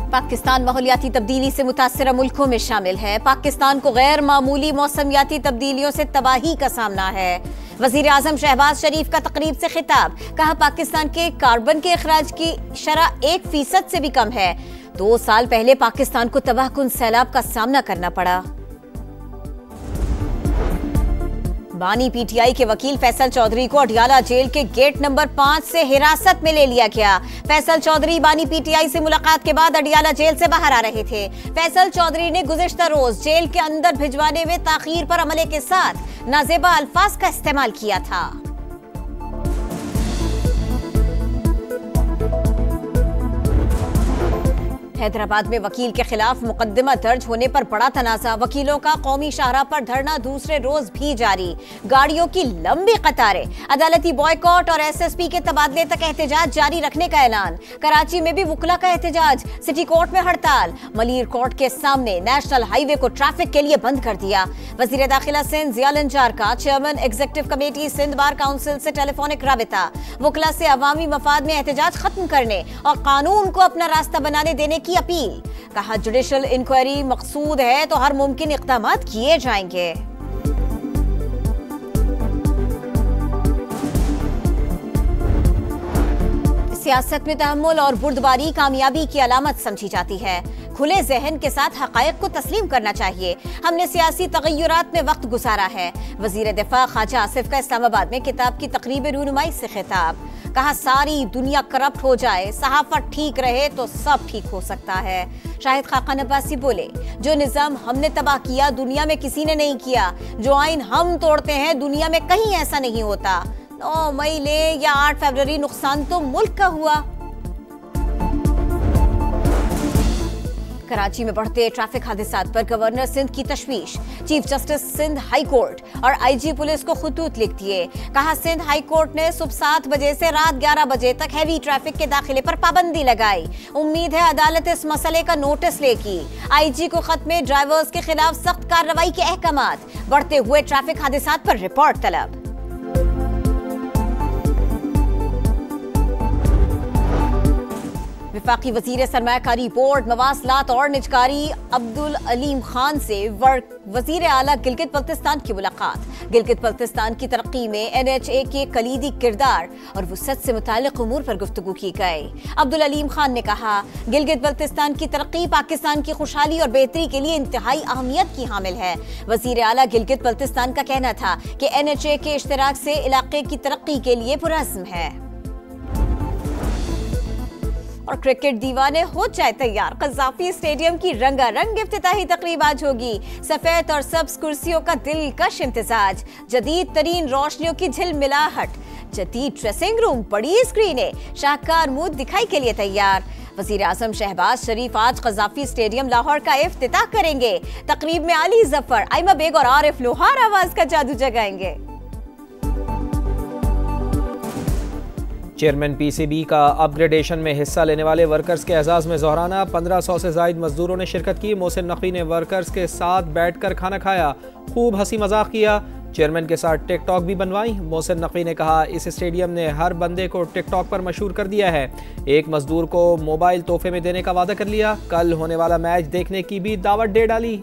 पाकिस्तान माहौलियाती तब्दीली से मुतासरा मुल्कों में शामिल है। पाकिस्तान को गैर मामूली मौसमियाती तब्दीलियों से तबाही का सामना है। वजीर आजम शहबाज शरीफ का तकरीब से खिताब, कहा पाकिस्तान के कार्बन के अखराज की शरह 1% से भी कम है। 2 साल पहले पाकिस्तान को तबाहकुन सैलाब का सामना करना पड़ा। बानी पीटीआई के वकील फैसल चौधरी को अडियाला जेल के गेट नंबर 5 से हिरासत में ले लिया गया। फैसल चौधरी बानी पीटीआई से मुलाकात के बाद अडियाला जेल से बाहर आ रहे थे। फैसल चौधरी ने गुज़िश्ता रोज जेल के अंदर भिजवाने में ताखीर पर अमले के साथ नाजेबा अल्फाज का इस्तेमाल किया था। हैदराबाद में वकील के खिलाफ मुकदमा दर्ज होने पर बड़ा तनाजा। वकीलों का कौमी शाहराह पर धरना दूसरे रोज भी जारी। गाड़ियों की लंबी कतारें। अदालती बॉयकॉट और एसएसपी के तबादले तक एहतजाज जारी रखने का ऐलान। कराची में भी वुकला का एहतजाज। सिटी कोर्ट में हड़ताल। मलीर कोर्ट के सामने नेशनल हाईवे को ट्रैफिक के लिए बंद कर दिया। वजीर दाखिला सिंध जिया लंजार का chairman executive committee Sindh bar council से टेलीफोनिक राबिता। वुकला से अवामी मफाद में एहतजाज खत्म करने और कानून को अपना रास्ता बनाने देने की अपील। कहा जुडिशल इंक्वायरी मकसूद है तो हर मुमकिन इक़दाम किए जाएंगे। सियासत में तहम्मुल और बुर्दबारी कामयाबी की अलामत समझी जाती है। खुले जहन के साथ हक़ाइक़ को तस्लीम करना चाहिए। हमने सियासी तग़य्युरात में वक्त गुजारा है। वज़ीर दिफ़ा ख्वाजा आसिफ का इस्लामाबाद में किताब की तक़रीब रूनुमाई से खिताब। कहा सारी दुनिया करप्ट हो जाए, सहाफ़त ठीक रहे तो सब ठीक हो सकता है। शाहिद खाकान अब्बासी बोले, जो निज़ाम हमने तबाह किया दुनिया में किसी ने नहीं किया। जो आइन हम तोड़ते हैं दुनिया में कहीं ऐसा नहीं होता। 9 मई ले या 8 फरवरी नुकसान तो मुल्क का हुआ। कराची में बढ़ते ट्रैफिक हादसात पर गवर्नर सिंध की तशवीश। Chief justice Sindh high court और आईजी पुलिस को खुतूत लिख दिए। कहा सिंध हाई कोर्ट ने सुबह 7 बजे से रात 11 बजे तक हैवी ट्रैफिक के दाखिले पर पाबंदी लगाई। उम्मीद है अदालत इस मसले का नोटिस लेगी। आईजी को खत में ड्राइवर्स के खिलाफ सख्त कार्रवाई के अहकामात। बढ़ते हुए ट्रैफिक हादसात पर रिपोर्ट तलब। वफाकी वजीर सरमायाकारी बोर्ड मवासलात और निजकारी अब्दुल अलीम खान से वजीर आला गिलगित बल्तिस्तान की मुलाकात। गिलगित बल्तिस्तान की तरक्की में NHA के कलीदी किरदार और वुसअत से मुताल्लिक़ उमूर पर गुफ्तगू की गई। अब्दुल अलीम खान ने कहा गिलगित बल्तिस्तान की तरक्की पाकिस्तान की खुशहाली और बेहतरी के लिए इंतहाई अहमियत की हामिल है। वजीर आला गिलगित बल्तिस्तान का कहना था कि NHA के इश्तिराक से इलाके की तरक्की के लिए पुरअज़्म है। और क्रिकेट दीवाने हो जाए तैयार। क़ज़ाफ़ी स्टेडियम की रंगारंग इफ्तिताही तकरीब आज होगी। सफेद और सब्ज कुर्सियों का दिलकश इम्तिजाज। जदीद तरीन रोशनियों की झिलमिलाहट। जदीद ड्रेसिंग रूम, बड़ी स्क्रीनें, शाहकार मूड दिखाई के लिए तैयार। वज़ीर आज़म शहबाज शरीफ आज क़ज़ाफ़ी स्टेडियम लाहौर का इफ्तिताह करेंगे। तकरीब में अली जफर, आइमा बेग और आरिफ लोहार आवाज का जादू जगाएंगे। चेयरमैन PCB का अपग्रेडेशन में हिस्सा लेने वाले वर्कर्स के एजाज़ में ज़ोहराना। 1500 से ज़ायद मजदूरों ने शिरकत की। मोहसिन नकवी ने वर्कर्स के साथ बैठकर खाना खाया, खूब हंसी मजाक किया। चेयरमैन के साथ टिकटॉक भी बनवाई। मोहसिन नकवी ने कहा इस स्टेडियम ने हर बंदे को टिकटॉक पर मशहूर कर दिया है। एक मजदूर को मोबाइल तोहफे में देने का वादा कर लिया। कल होने वाला मैच देखने की भी दावत दे डाली।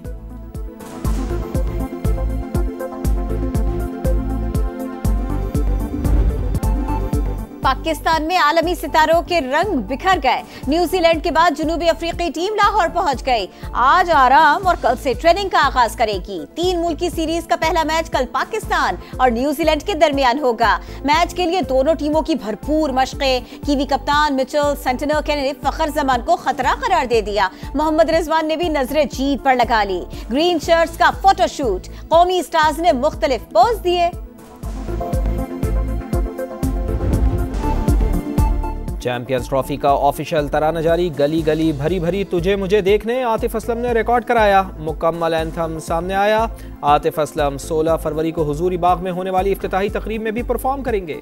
पाकिस्तान में आलमी सितारों के रंग बिखर गए। न्यूजीलैंड के बाद जनूबी अफ्रीकी टीम लाहौर पहुंच गई। आज आराम और कल से ट्रेनिंग का आगाज करेगी। 3 मुल्की सीरीज का पहला मैच कल पाकिस्तान और न्यूजीलैंड के दरमियान होगा। मैच के लिए दोनों टीमों की भरपूर मशक़ें। कीवी कप्तान मिचेल सेंटनर ने फखर जमान को खतरा करार दे दिया। मोहम्मद रिजवान ने भी नजरें जीत पर लगा ली। ग्रीन शर्ट्स का फोटोशूट। कौमी स्टार्स ने मुख्तलिफ पोज दिए। चैंपियंस ट्रॉफी का ऑफिशियल तराना जारी। गली गली भरी भरी तुझे मुझे देखने आतिफ असलम ने रिकॉर्ड कराया। मुकम्मल एंथम सामने आया। आतिफ असलम 16 फरवरी को हुजूरी बाग में होने वाली इफ्तिताही तकरीब में भी परफॉर्म करेंगे।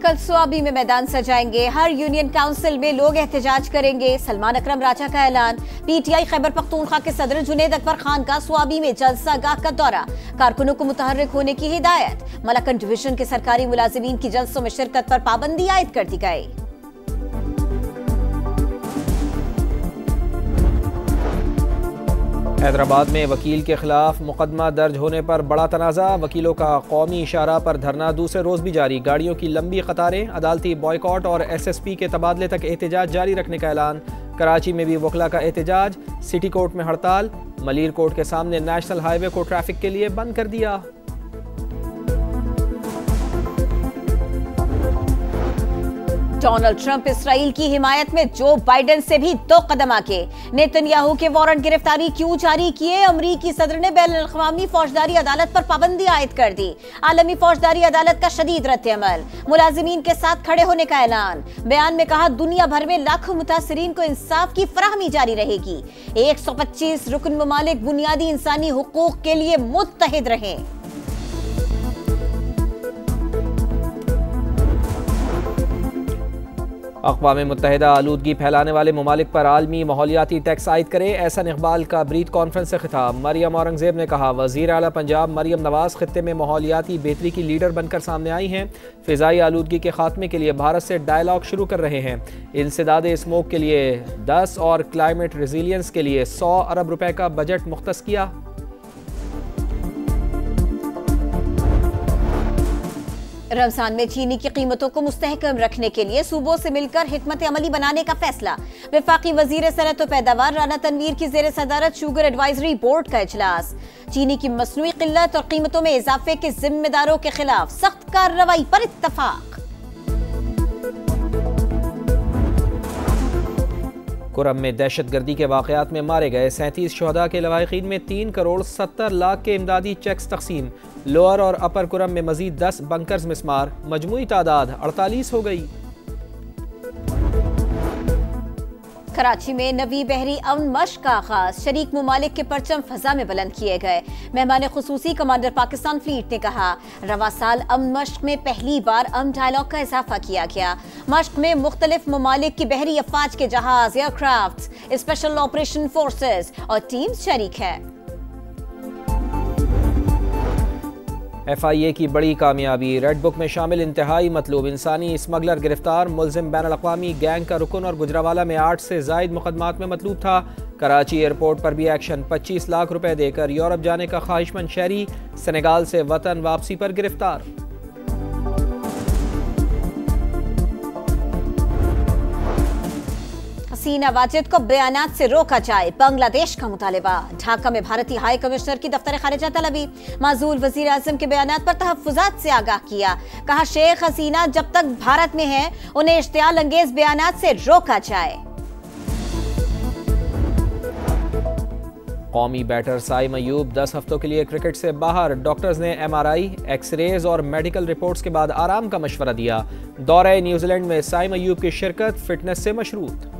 कल स्वाबी में मैदान सजाएंगे, हर यूनियन काउंसिल में लोग एहतजाज करेंगे। सलमान अकरम राजा का ऐलान। पीटीआई खैबर पख्तूनख्वा के सदर जुनेद अकबर खान का स्वाबी में जलसा गाह का दौरा, कारकुनों को मुतहर्रिक होने की हिदायत। मलकन डिवीजन के सरकारी मुलाजिमीन की जलसों में शिरकत पर पाबंदी आयद कर दी गई। हैदराबाद में वकील के खिलाफ मुकदमा दर्ज होने पर बड़ा तनाज़ा, वकीलों का कौमी इशारा पर धरना दूसरे रोज भी जारी। गाड़ियों की लंबी कतारें, अदालती बॉयकॉट और SSP के तबादले तक एहतजाज जारी रखने का ऐलान। कराची में भी वकला का एहतजाज, सिटी कोर्ट में हड़ताल, मलीर कोर्ट के सामने नेशनल हाईवे को ट्रैफिक के लिए बंद कर दिया। डोनाल्ड ट्रंप इसराइल की हिमायत में जो बाइडेन से भी 2 कदम आगे। नेतन्याहू के वारंट गिरफ्तारी क्यों जारी किए? अमरीकी सदर ने बैनुल-अक़वामी फौजदारी अदालत पर पाबंदी आयद कर दी। आलमी फौजदारी अदालत का शदीद रद्द-ए-अमल। मुलाजिमीन के साथ खड़े होने का ऐलान। बयान में कहा, दुनिया भर में लाखों मुतासिरीन को इंसाफ की फराहमी जारी रहेगी। 125 रुकन ममालिक बुनियादी इंसानी हुकूक के लिए मुत्तहिद रहें। अक़वाम मुत्तहिदा आलूदगी फैलाने वाले ममालिक पर आलमी माहौलियाती टैक्स आयद करे। एहसन इकबाल का ब्रीथ कॉन्फ्रेंस से खिताब। मरियम औरंगजेब ने कहा, वज़ीर आला पंजाब मरियम नवाज खित्ते में माहौलियाती बेहतरी की लीडर बनकर सामने आई हैं। फ़िज़ाई आलूदगी के खात्मे के लिए भारत से डायलॉग शुरू कर रहे हैं। इंसदाद स्मोक के लिए 10 और क्लाइमेट रेजिलियंस के लिए 100 अरब रुपए का बजट मुख्तस किया। रमजान में चीनी की कीमतों को मुस्तहकम रखने के लिए सूबों से मिलकर हिकमत अमली बनाने का फैसला। वफाकी वजीर सनअत व पैदावार राना तनवीर की जेर सदारत शुगर एडवाइजरी बोर्ड का इजलास। चीनी की मसनूई किल्लत और कीमतों में इजाफे के जिम्मेदारों के खिलाफ सख्त कार्रवाई पर इत्तफाक। कुरम में दहशतगर्दी के वाक़यात में मारे गए 37 शुहदा के लवाहिकीन में 3 करोड़ 70 लाख के इमदादी चेक्स तकसीम। लोअर और अपर कुरम में मजीद 10 बंकर्स मिस्मार, मजमूई तादाद 48 हो गई। कराची में नवी बहरी अमन मश्क का आगाज, शरीक मुमालिक के परचम फजा में बुलंद किए गए। मेहमान खुसूसी कमांडर पाकिस्तान फ्लीट ने कहा, रवा साल अमन मश्क में पहली बार अमन डायलॉग का इजाफा किया गया। मश्क में मुख्तलिफ मुमालिक की बहरी अफवाज के जहाज, एयरक्राफ्ट, स्पेशल ऑपरेशन फोर्सेस और टीम्स शरीक है। FIA की बड़ी कामयाबी, रेड बुक में शामिल इंतहाई मतलूब इंसानी स्मगलर गिरफ्तार। मुलजिम बैनुल-अक़वामी गैंग का रुकन और गुजरावाला में 8 से ज़ायद मुकदमात में मतलूब था। कराची एयरपोर्ट पर भी एक्शन, 25 लाख रुपए देकर यूरोप जाने का ख्वाहिशमंद शहरी सेनेगाल से वतन वापसी पर गिरफ्तार। हसीना वाजिद को बयानात से रोका जाए, बांग्लादेश का मुतालिबा। ढाका में भारतीय हाई कमिश्नर की दफ्तर खारिजा तलबी। माजूल वजीर आजम के बयानात पर तहफ्फुजात से आगाह किया। कहा, शेख हसीना जब तक भारत में है उन्हें इश्तियाल अंगेज बयानात से रोका जाए। कौमी बैटर साइम अयूब 10 हफ्तों के लिए क्रिकेट से बाहर। डॉक्टर्स ने MRI, एक्सरेज और मेडिकल रिपोर्ट्स के बाद आराम का मशवरा दिया। दौरे न्यूजीलैंड में साइम अयूब की शिरकत फिटनेस से मशरूत।